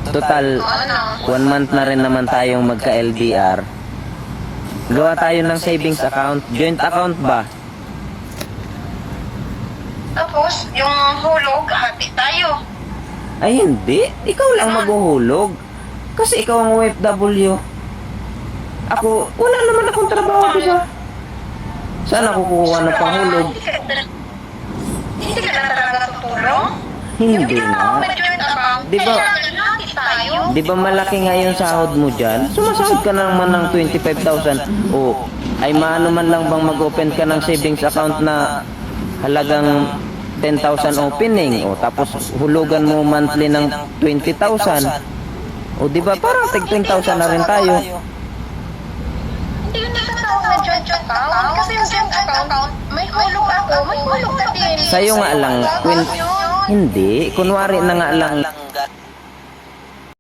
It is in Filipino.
Total, 1 month na rin naman tayong magka-LDR. Gawa tayo ng savings account. Joint account ba? Tapos, yung hulog, hati tayo. Ay hindi. Ikaw lang maghuhulog. Kasi ikaw ang OFW. Ako, wala naman akong trabaho, diba? Saan ako kukuha ng panghulog? Hindi ka na talaga tutulong? Hindi Yung na. may joint account, Di ba- kailangan hati tayo. Di ba malaki nga yung sahod mo dyan? Sumasahod ka na naman ng 25,000. O, ay maano man lang bang mag-open ka ng savings account na halagang 10,000 opening. O, tapos hulugan mo monthly ng 20,000. O, di ba parang tig 10,000 na rin tayo. Hindi yun nakatawag na joint account. Kasi yung joint account, may hulog ako, may hulog ka din. Sa'yo nga lang, hindi. Kunwari na nga lang